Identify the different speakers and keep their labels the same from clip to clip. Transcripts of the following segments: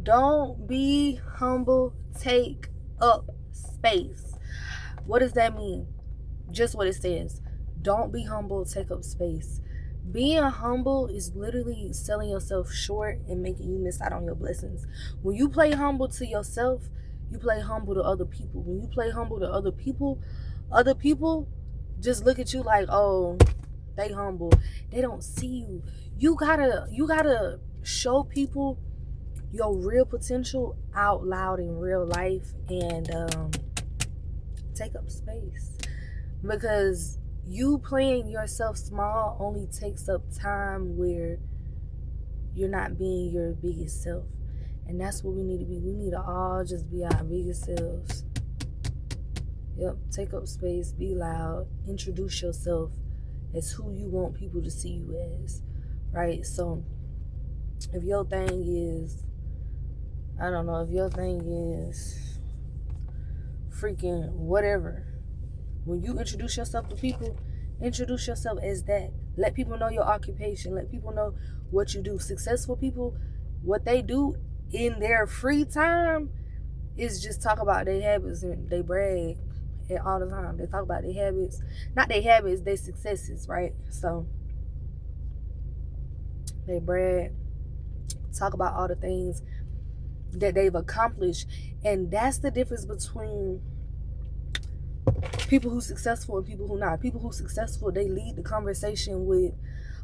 Speaker 1: Don't be humble, take up space. What does that mean? Just what it says. Don't be humble, take up space. Being humble is literally selling yourself short and making you miss out on your blessings. When you play humble to yourself, you play humble to other people. When you play humble to other people just look at you like, oh, they humble. They don't see you. You gotta show people your real potential out loud in real life, and take up space, because you playing yourself small only takes up time where you're not being your biggest self. And that's what we need to be. We need to all just be our biggest selves. Yep, take up space, be loud, introduce yourself as who you want people to see you as, right? So if your thing is, I don't know, if your thing is freaking whatever, when you introduce yourself to people, introduce yourself as that. Let people know your occupation. Let people know what you do. Successful people, what they do in their free time is just talk about their habits, and they brag all the time. They talk about their habits, not their habits, their successes, right? So they brag, talk about all the things that they've accomplished. And that's the difference between people who successful and people who not. People who successful, they lead the conversation with,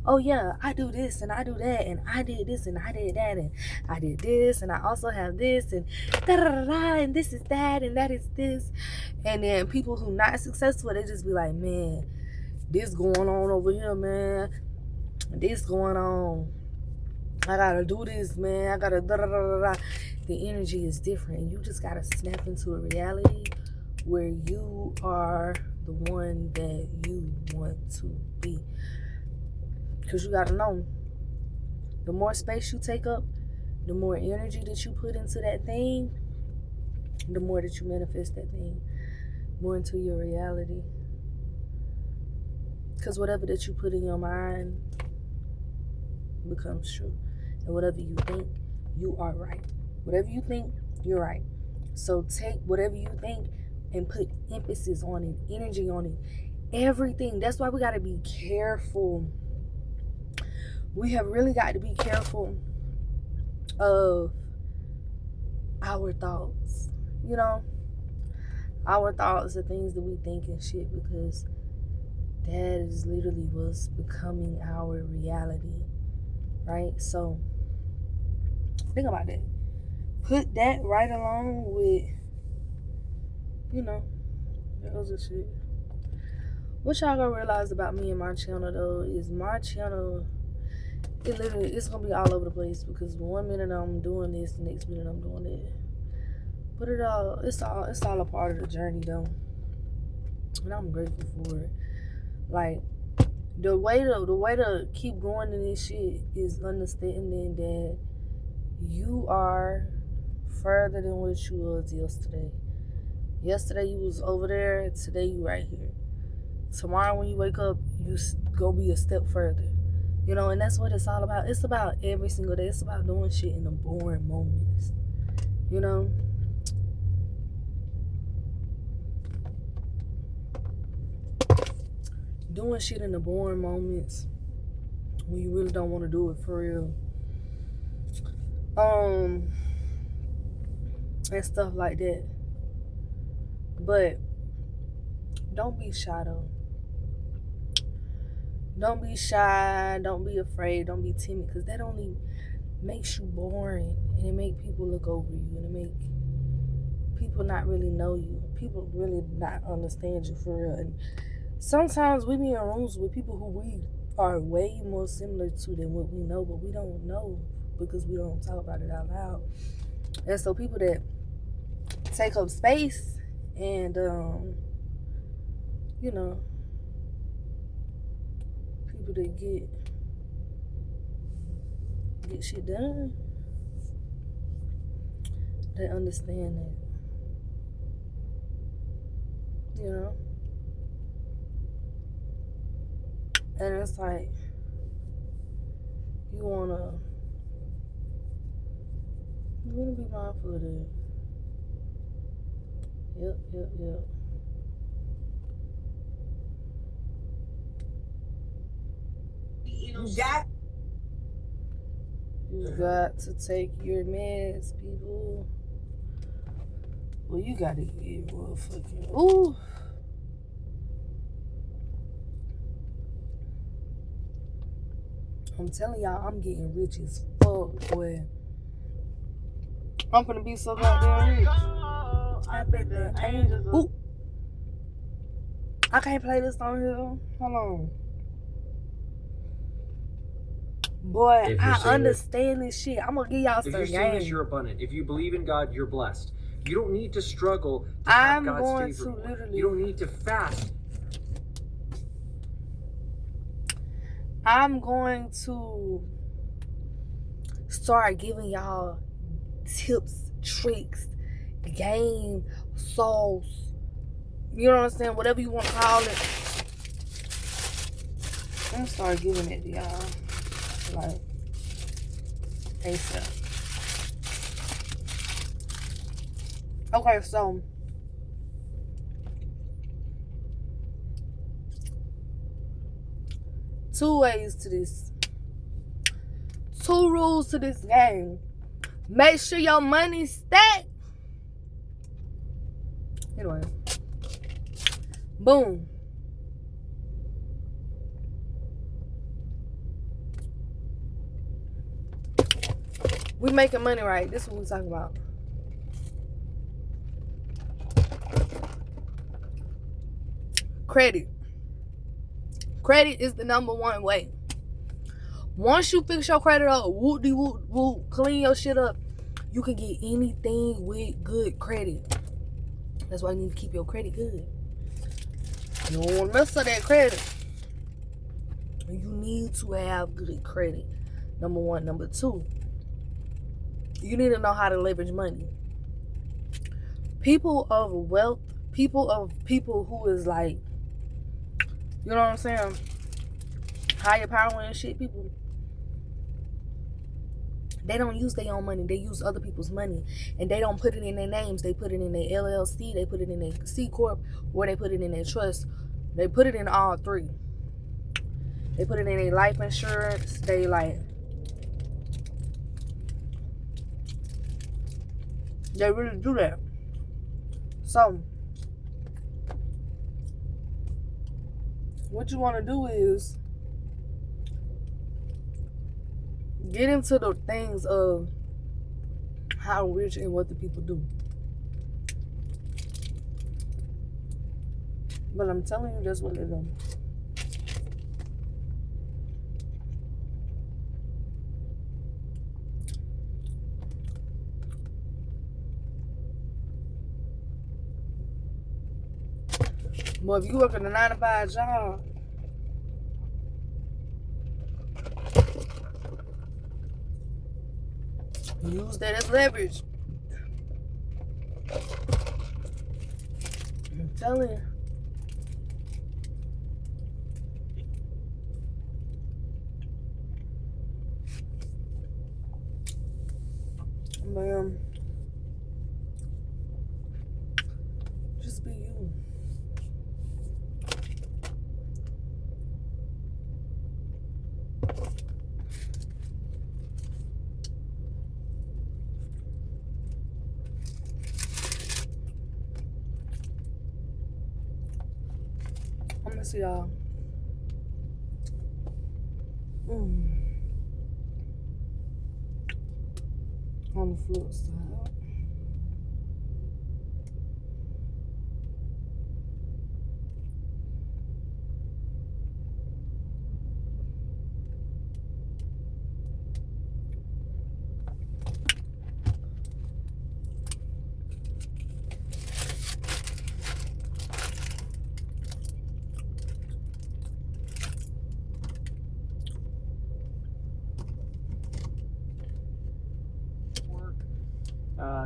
Speaker 1: oh yeah, I do this and I do that, and I did this and I did that, and I did this, and I also have this, and da da da da, and this is that, and that is this. And then people who not successful, they just be like, man, this going on over here, man, this going on, I gotta do this, man, I gotta da da da da da. The energy is different, and you just gotta snap into a reality where you are the one that you want to be. Because you gotta know, the more space you take up, the more energy that you put into that thing, the more that you manifest that thing more into your reality. Because whatever that you put in your mind becomes true. And whatever you think, you are right. Whatever you think, you're right. So take whatever you think and put emphasis on it, energy on it, everything. That's why we got to be careful. We have really got to be careful of our thoughts, you know, our thoughts, the things that we think and shit, because that is literally what's becoming our reality, right? So think about that. Put that right along with, you know, the other shit. What y'all gonna realize about me and my channel though is my channel, it's gonna be all over the place, because 1 minute I'm doing this, the next minute I'm doing that. But it's all a part of the journey though, and I'm grateful for it. Like, the way to keep going in this shit is understanding that you are further than what you was yesterday. Yesterday you was over there, today you right here. Tomorrow when you wake up, you go be a step further. You know, and that's what it's all about. It's about every single day. It's about doing shit in the boring moments. You know? Doing shit in the boring moments when you really don't want to do it for real. And stuff like that. But don't be shy though. Don't be shy, don't be afraid, don't be timid, because that only makes you boring, and it make people look over you, and it make people not really know you. People really not understand you for real. And sometimes we be in rooms with people who we are way more similar to than what we know, but we don't know because we don't talk about it out loud. And so people that take up space and you know, people that get shit done, they understand that, you know. And it's like, you I'm gonna be mindful of that. Yep. You got to take your meds, people. Well, you gotta get motherfucking. Ooh. I'm telling y'all, I'm getting rich as fuck, boy. I'm gonna be so goddamn rich. I bet the angels. Ooh. I can't play this on here. Hold on. Boy, I understand this shit. I'm gonna give y'all some game.
Speaker 2: If you're saying this, you're abundant. If you believe in God, you're blessed. You don't need to struggle to have God's favor. You don't need to fast.
Speaker 1: I'm going to start giving y'all tips, tricks, game, sauce. You know what I'm saying? Whatever you want to call it. I'm gonna start giving it to y'all. Like, ASAP. Okay, so two ways to this. Two rules to this game. Make sure your money stack. Anyway. Boom. We making money, right? This is what we talking about. Credit. Credit is the number one way. Once you fix your credit up, whoop-de-whoop, clean your shit up, you can get anything with good credit. That's why you need to keep your credit good. You don't want to mess up that credit. You need to have good credit. Number one. Number two, you need to know how to leverage money. People of wealth, people who is like, you know what I'm saying, higher power and shit, people, they don't use their own money. They use other people's money. And they don't put it in their names. They put it in their LLC. They put it in their C Corp. Or they put it in their trust. They put it in all three. They put it in their life insurance. They really do that. So, what you want to do is get into the things of how rich and what the people do. But I'm telling you, that's what they do. But if you work in a 9-to-5 job, use that as leverage. I'm telling you. Man, just be you. I'm gonna see y'all. On the flip side.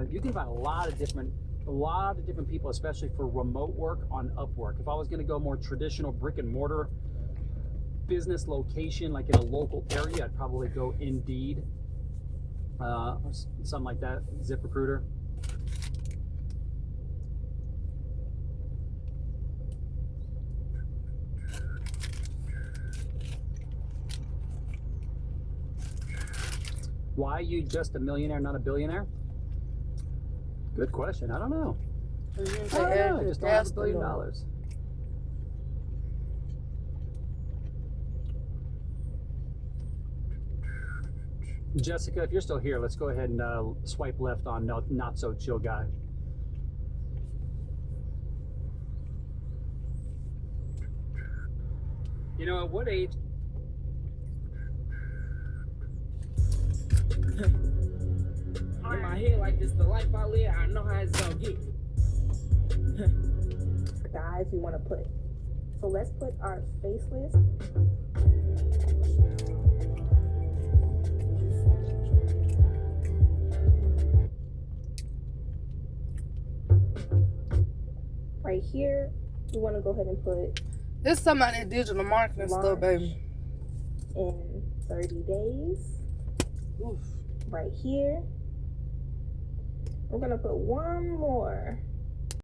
Speaker 2: You can find a lot of different people, especially for remote work on Upwork. If I was going to go more traditional brick and mortar business location, like in a local area, I'd probably go Indeed. something like that. ZipRecruiter. Why are you just a millionaire, not a billionaire? Good question. I don't know. I don't know. I just don't have $1 billion. Jessica, if you're still here, let's go ahead and swipe left on Not So Chill Guy. You know, at what age?
Speaker 3: In my head, like this, the life I live, I know how it's gonna get.
Speaker 4: Guys, we want to put. So let's put our faceless. Right here, we want to go ahead and put
Speaker 1: This is some of that digital marketing stuff,
Speaker 4: launch
Speaker 1: baby.
Speaker 4: in 30 days.
Speaker 3: Oof.
Speaker 4: Right here. We're gonna put one more